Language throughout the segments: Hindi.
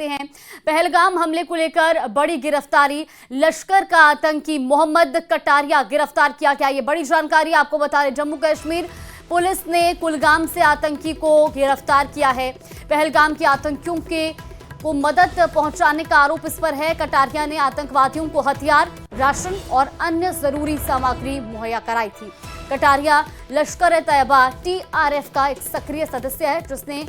बढ़ते हैं। पहलगाम हमले को लेकर बड़ी गिरफ्तारी, लश्कर का आतंकी मोहम्मद कटारिया गिरफ्तार किया गया। ये बड़ी जानकारी आपको बता रहे, जम्मू कश्मीर पुलिस ने कुलगाम से आतंकी को गिरफ्तार किया है। पहलगाम के आतंकियों को मदद पहुंचाने का आरोप इस पर है। कटारिया ने आतंकवादियों को हथियार, राशन और अन्य जरूरी सामग्री मुहैया कराई थी। कटारिया लश्कर-ए-तैयबा TRF का एक सक्रिय सदस्य है, जिसने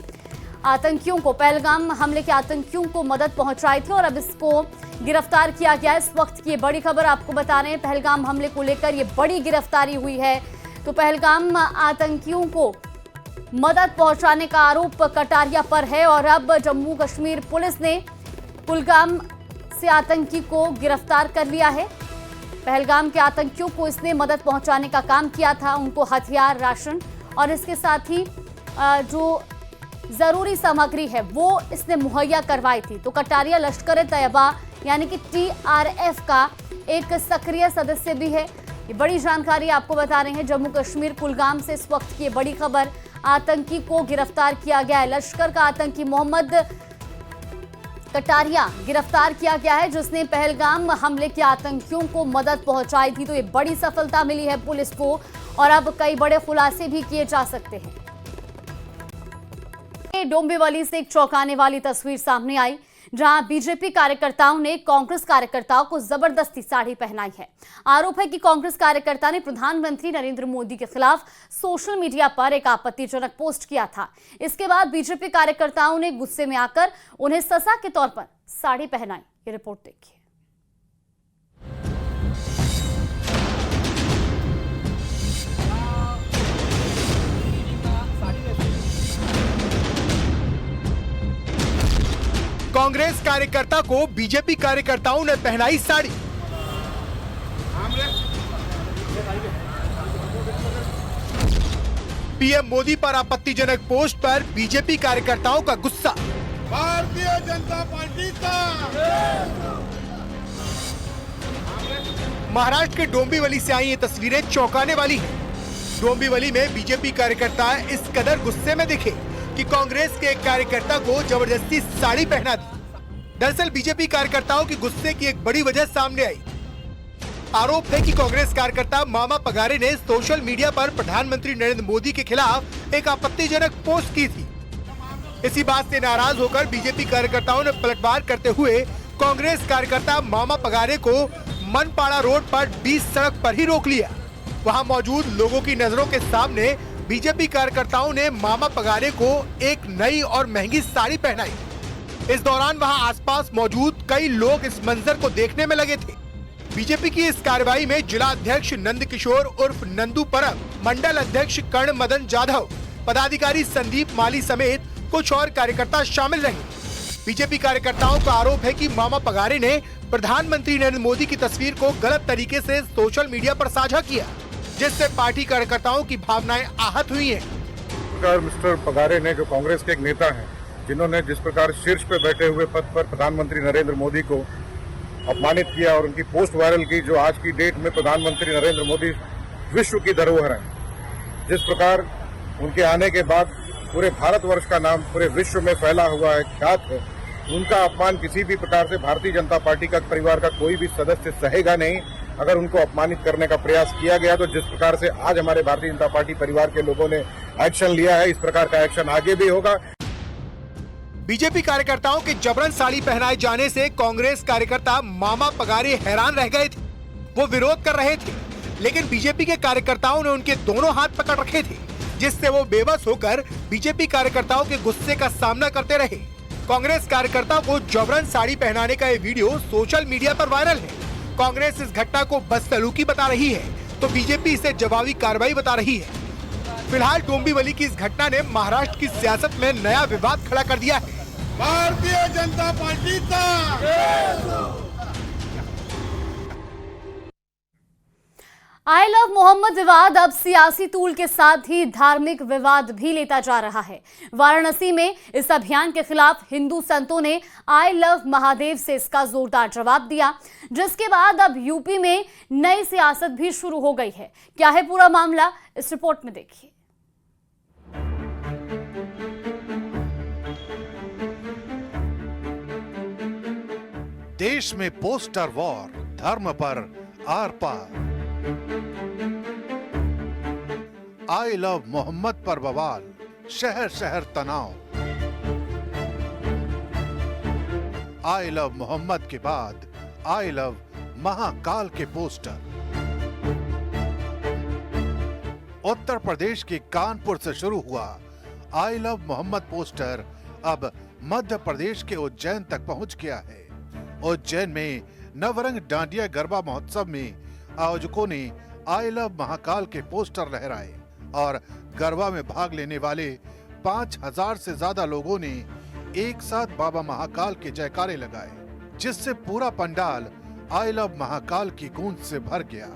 आतंकियों को, पहलगाम हमले के आतंकियों को मदद पहुंचाई थी और अब इसको गिरफ्तार किया गया। इस वक्त की बड़ी खबर आपको बता रहे हैं, पहलगाम हमले को लेकर ये बड़ी गिरफ्तारी हुई है। तो पहलगाम आतंकियों को मदद पहुंचाने का आरोप कटारिया पर है और अब जम्मू कश्मीर पुलिस ने कुलगाम से आतंकी को गिरफ्तार कर लिया है। पहलगाम के आतंकियों को इसने मदद पहुंचाने का काम किया था, उनको हथियार, राशन और इसके साथ ही जो जरूरी सामग्री है वो इसने मुहैया करवाई थी। तो कटारिया लश्कर-ए-तैयबा यानी कि TRF का एक सक्रिय सदस्य भी है। ये बड़ी जानकारी आपको बता रहे हैं, जम्मू कश्मीर कुलगाम से इस वक्त की बड़ी खबर, आतंकी को गिरफ्तार किया गया है। लश्कर का आतंकी मोहम्मद कटारिया गिरफ्तार किया गया है, जिसने पहलगाम हमले के आतंकियों को मदद पहुंचाई थी। तो ये बड़ी सफलता मिली है पुलिस को और अब कई बड़े खुलासे भी किए जा सकते हैं। डोंबिवली से एक चौंकाने वाली तस्वीर सामने आई, जहां बीजेपी कार्यकर्ताओं ने कांग्रेस कार्यकर्ताओं को जबरदस्ती साड़ी पहनाई है। आरोप है कि कांग्रेस कार्यकर्ता ने प्रधानमंत्री नरेंद्र मोदी के खिलाफ सोशल मीडिया पर एक आपत्तिजनक पोस्ट किया था। इसके बाद बीजेपी कार्यकर्ताओं ने गुस्से में आकर उन्हें सजा के तौर पर साड़ी पहनाई। ये रिपोर्ट देखिए। कांग्रेस कार्यकर्ता को बीजेपी कार्यकर्ताओं ने पहनाई साड़ी। पीएम मोदी पर आपत्तिजनक पोस्ट पर बीजेपी कार्यकर्ताओं का गुस्सा। भारतीय जनता पार्टी का महाराष्ट्र के डोंबिवली से आई ये तस्वीरें चौंकाने वाली हैं। डोंबिवली में बीजेपी कार्यकर्ता इस कदर गुस्से में दिखे कि कांग्रेस के एक कार्यकर्ता को जबरदस्ती साड़ी पहना दी। दरअसल बीजेपी कार्यकर्ताओं की गुस्से की एक बड़ी वजह सामने आई। आरोप है कि कांग्रेस कार्यकर्ता मामा पगारे ने सोशल मीडिया पर प्रधानमंत्री नरेंद्र मोदी के खिलाफ एक आपत्तिजनक पोस्ट की थी। इसी बात से नाराज होकर बीजेपी कार्यकर्ताओं ने पलटवार करते हुए कांग्रेस कार्यकर्ता मामा पगारे को मनपाड़ा रोड पर बीच सड़क पर ही रोक लिया। वहां मौजूद लोगों की नजरों के सामने बीजेपी कार्यकर्ताओं ने मामा पगारे को एक नई और महंगी साड़ी पहनाई। इस दौरान वहां आसपास मौजूद कई लोग इस मंजर को देखने में लगे थे। बीजेपी की इस कार्रवाई में जिला अध्यक्ष नंद किशोर उर्फ नंदू परब, मंडल अध्यक्ष कर्ण मदन जाधव, पदाधिकारी संदीप माली समेत कुछ और कार्यकर्ता शामिल रहे। बीजेपी कार्यकर्ताओं का आरोप है कि मामा पगारे ने प्रधानमंत्री नरेंद्र मोदी की तस्वीर को गलत तरीके से सोशल मीडिया पर साझा किया, जिससे पार्टी कार्यकर्ताओं की भावनाएं आहत हुई हैं। मिस्टर पगारे ने, जो कांग्रेस के एक नेता हैं, जिन्होंने जिस प्रकार शीर्ष पे बैठे हुए पद पर प्रधानमंत्री नरेंद्र मोदी को अपमानित किया और उनकी पोस्ट वायरल की, जो आज की डेट में प्रधानमंत्री नरेंद्र मोदी विश्व की धरोहर है। जिस प्रकार उनके आने के बाद पूरे भारतवर्ष का नाम पूरे विश्व में फैला हुआ है, ख्यात है, उनका अपमान किसी भी प्रकार से भारतीय जनता पार्टी का परिवार का कोई भी सदस्य सहेगा नहीं। अगर उनको अपमानित करने का प्रयास किया गया तो जिस प्रकार से आज हमारे भारतीय जनता पार्टी परिवार के लोगों ने एक्शन लिया है, इस प्रकार का एक्शन आगे भी होगा। बीजेपी कार्यकर्ताओं के जबरन साड़ी पहनाए जाने से कांग्रेस कार्यकर्ता मामा पगारे हैरान रह गए थे। वो विरोध कर रहे थे, लेकिन बीजेपी के कार्यकर्ताओं ने उनके दोनों हाथ पकड़ रखे थे, जिससे वो बेबस होकर बीजेपी कार्यकर्ताओं के गुस्से का सामना करते रहे। कांग्रेस कार्यकर्ता को जबरन साड़ी पहनाने का ये वीडियो सोशल मीडिया पर वायरल है। कांग्रेस इस घटना को बदसलूकी बता रही है, तो बीजेपी इसे जवाबी कार्रवाई बता रही है। फिलहाल डोंबिवली की इस घटना ने महाराष्ट्र की सियासत में नया विवाद खड़ा कर दिया है। भारतीय जनता पार्टी का आई लव मोहम्मद विवाद अब सियासी तूल के साथ ही धार्मिक विवाद भी लेता जा रहा है। वाराणसी में इस अभियान के खिलाफ हिंदू संतों ने आई लव महादेव से इसका जोरदार जवाब दिया, जिसके बाद अब यूपी में नई सियासत भी शुरू हो गई है। क्या है पूरा मामला, इस रिपोर्ट में देखिए। देश में पोस्टर वॉर, धर्म पर आर पार। आई लव मोहम्मद पर बवाल, शहर शहर तनाव। आई लव मोहम्मद के बाद आई लव महाकाल के पोस्टर। उत्तर प्रदेश के कानपुर से शुरू हुआ आई लव मोहम्मद पोस्टर अब मध्य प्रदेश के उज्जैन तक पहुंच गया है। उज्जैन में नवरंग डांडिया गरबा महोत्सव में आयोजकों ने आई लव महाकाल के पोस्टर लहराए और गरबा में भाग लेने वाले 5000 से ज्यादा लोगों ने एक साथ बाबा महाकाल के जयकारे लगाए, जिससे पूरा पंडाल आई लव महाकाल की गूंज से भर गया।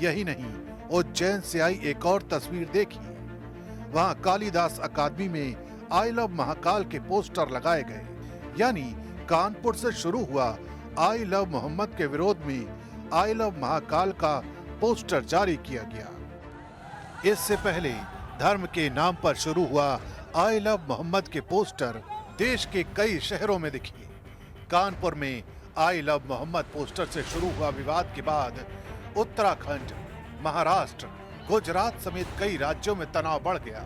यही नहीं, उज्जैन से आई एक और तस्वीर देखिए। वहां कालिदास अकादमी में आई लव महाकाल के पोस्टर लगाए गए, यानी कानपुर से शुरू हुआ आई लव मोहम्मद के विरोध में आई लव महाकाल का पोस्टर जारी किया गया। इससे पहले धर्म के नाम पर शुरू हुआ आई लव मोहम्मद के पोस्टर देश के कई शहरों में दिखे। कानपुर में आई लव मोहम्मद पोस्टर से शुरू हुआ विवाद के बाद उत्तराखंड, महाराष्ट्र, गुजरात समेत कई राज्यों में तनाव बढ़ गया,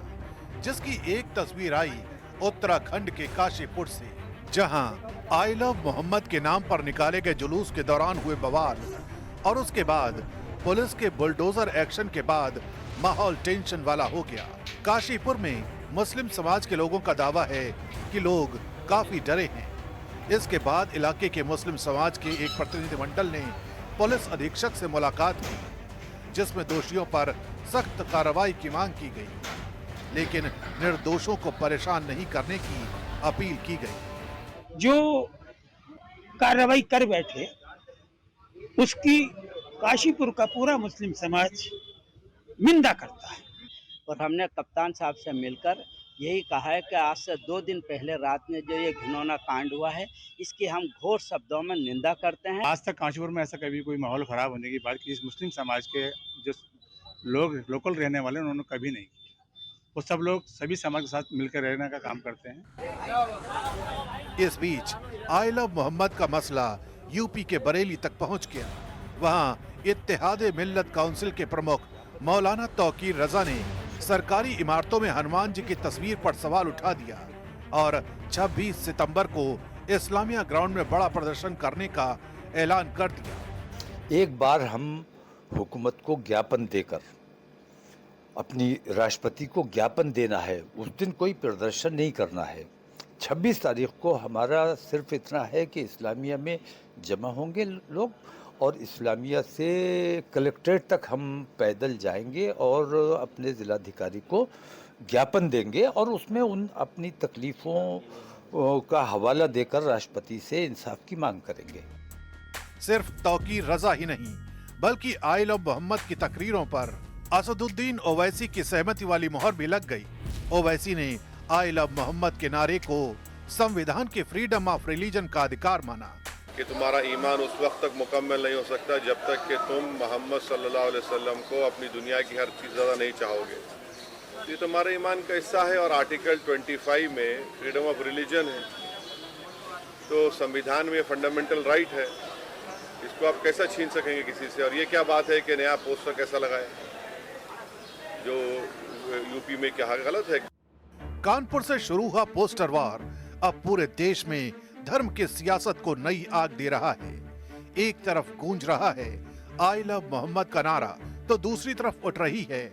जिसकी एक तस्वीर आई उत्तराखंड के काशीपुर से, जहां आई लव मोहम्मद के नाम पर निकाले गए जुलूस के दौरान हुए बवाल और उसके बाद पुलिस के बुलडोजर एक्शन के बाद माहौल टेंशन वाला हो गया। काशीपुर में मुस्लिम समाज के लोगों का दावा है कि लोग काफी डरे हैं। इसके बाद इलाके के मुस्लिम समाज के एक प्रतिनिधिमंडल ने पुलिस अधीक्षक से मुलाकात की, जिसमें दोषियों पर सख्त कार्रवाई की मांग की गई, लेकिन निर्दोषों को परेशान नहीं करने की अपील की गई। जो कार्रवाई कर बैठे उसकी काशीपुर का पूरा मुस्लिम समाज निंदा करता है। और हमने कप्तान साहब से मिलकर यही कहा है कि आज से 2 दिन पहले रात में जो ये घिनौना कांड हुआ है, इसकी हम घोर शब्दों में निंदा करते हैं। आज तक काशीपुर में ऐसा कभी कोई माहौल खराब होने की बात किसी मुस्लिम समाज के जो लोग लोकल रहने वाले उन्होंने कभी नहीं की। वो सब लोग सभी समाज के साथ मिलकर रहने का काम करते हैं। इस बीच आई लव मोहम्मद का मसला यूपी के बरेली तक पहुंच गया। वहां इत्तेहादे मिल्लत काउंसिल के प्रमुख मौलाना तौकीर रजा ने सरकारी इमारतों में हनुमान जी की तस्वीर पर सवाल उठा दिया और 26 सितंबर को इस्लामिया ग्राउंड में बड़ा प्रदर्शन करने का ऐलान कर दिया। एक बार हम हुकूमत को ज्ञापन देकर, अपनी राष्ट्रपति को ज्ञापन देना है, उस दिन कोई प्रदर्शन नहीं करना है। 26 तारीख को हमारा सिर्फ इतना है कि इस्लामिया में जमा होंगे लोग और इस्लामिया से कलेक्ट्रेट तक हम पैदल जाएंगे और अपने ज़िलाधिकारी को ज्ञापन देंगे और उसमें उन अपनी तकलीफ़ों का हवाला देकर राष्ट्रपति से इंसाफ की मांग करेंगे। सिर्फ तौकीर रजा ही नहीं, बल्कि आई लव मोहम्मद की तकरीरों पर असदुद्दीन ओवैसी की सहमति वाली मोहर भी लग गई। ओवैसी ने आई लव मोहम्मद के नारे को संविधान के फ्रीडम ऑफ रिलीजन का अधिकार माना कि तुम्हारा ईमान उस वक्त तक मुकम्मल नहीं हो सकता जब तक कि तुम मोहम्मद सल्लल्लाहु अलैहि वसल्लम को अपनी दुनिया की हर चीज़ ज़्यादा नहीं चाहोगे। ये तुम्हारा ईमान का हिस्सा है और आर्टिकल 25 में फ्रीडम ऑफ रिलीजन है, तो संविधान में फंडामेंटल राइट है, इसको आप कैसा छीन सकेंगे किसी से। और ये क्या बात है कि नया पोस्टर कैसा लगाए, जो यूपी में क्या गलत है। कानपुर से शुरू हुआ पोस्टर वार अब पूरे देश में धर्म की सियासत को नई आग दे रहा है। एक तरफ गूंज रहा है आई लव मोहम्मद का नारा, तो दूसरी तरफ उठ रही है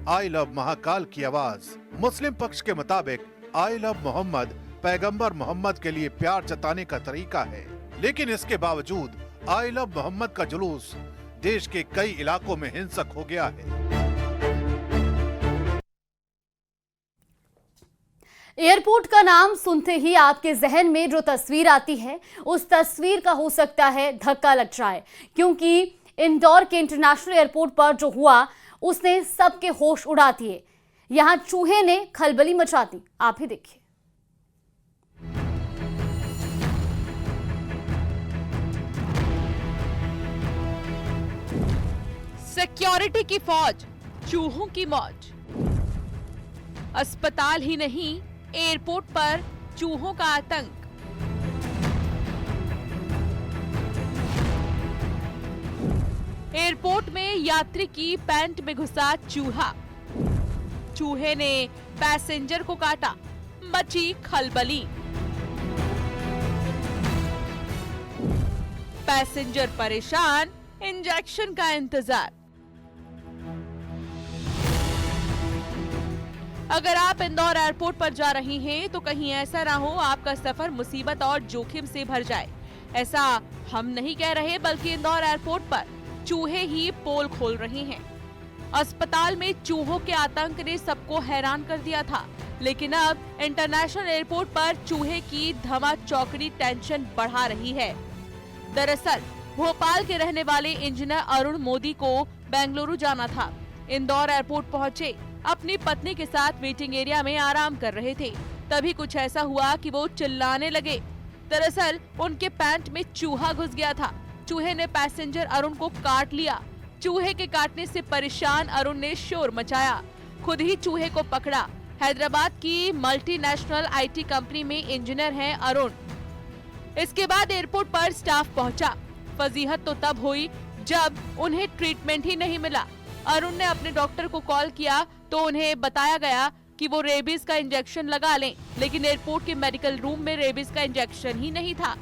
आई लव महाकाल की आवाज। मुस्लिम पक्ष के मुताबिक आई लव मोहम्मद पैगंबर मोहम्मद के लिए प्यार जताने का तरीका है, लेकिन इसके बावजूद आई लव मोहम्मद का जुलूस देश के कई इलाकों में हिंसक हो गया है। एयरपोर्ट का नाम सुनते ही आपके जहन में जो तस्वीर आती है, उस तस्वीर का हो सकता है धक्का लग जाए, क्योंकि इंदौर के इंटरनेशनल एयरपोर्ट पर जो हुआ उसने सबके होश उड़ा दिए। यहां चूहे ने खलबली मचा दी, आप ही देखिए। सिक्योरिटी की फौज, चूहों की मौज। अस्पताल ही नहीं, एयरपोर्ट पर चूहों का आतंक। यात्री की पैंट में घुसा चूहा। चूहे ने पैसेंजर को काटा, मची खलबली। पैसेंजर परेशान, इंजेक्शन का इंतजार। अगर आप इंदौर एयरपोर्ट पर जा रही हैं तो कहीं ऐसा ना हो आपका सफर मुसीबत और जोखिम से भर जाए। ऐसा हम नहीं कह रहे, बल्कि इंदौर एयरपोर्ट पर चूहे ही पोल खोल रहे हैं। अस्पताल में चूहों के आतंक ने सबको हैरान कर दिया था, लेकिन अब इंटरनेशनल एयरपोर्ट पर चूहे की धमाचौकड़ी टेंशन बढ़ा रही है। दरअसल भोपाल के रहने वाले इंजीनियर अरुण मोदी को बेंगलुरु जाना था। इंदौर एयरपोर्ट पहुंचे, अपनी पत्नी के साथ वेटिंग एरिया में आराम कर रहे थे। तभी कुछ ऐसा हुआ कि वो चिल्लाने लगे। दरअसल उनके पैंट में चूहा घुस गया था। चूहे ने पैसेंजर अरुण को काट लिया। चूहे के काटने से परेशान अरुण ने शोर मचाया, खुद ही चूहे को पकड़ा। हैदराबाद की मल्टीनेशनल आईटी कंपनी में इंजीनियर हैं अरुण। इसके बाद एयरपोर्ट पर स्टाफ पहुंचा। फजीहत तो तब हुई जब उन्हें ट्रीटमेंट ही नहीं मिला। अरुण ने अपने डॉक्टर को कॉल किया तो उन्हें बताया गया कि वो रेबीज का इंजेक्शन लगा लें, लेकिन एयरपोर्ट के मेडिकल रूम में रेबीज का इंजेक्शन ही नहीं था।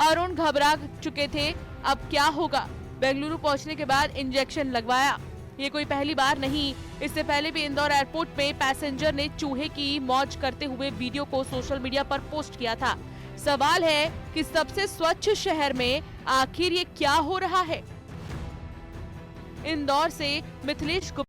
अरुण घबरा चुके थे, अब क्या होगा। बेंगलुरु पहुंचने के बाद इंजेक्शन लगवाया। ये कोई पहली बार नहीं, इससे पहले भी इंदौर एयरपोर्ट में पैसेंजर ने चूहे की मौज करते हुए वीडियो को सोशल मीडिया पर पोस्ट किया था। सवाल है कि सबसे स्वच्छ शहर में आखिर ये क्या हो रहा है। इंदौर से मिथिलेश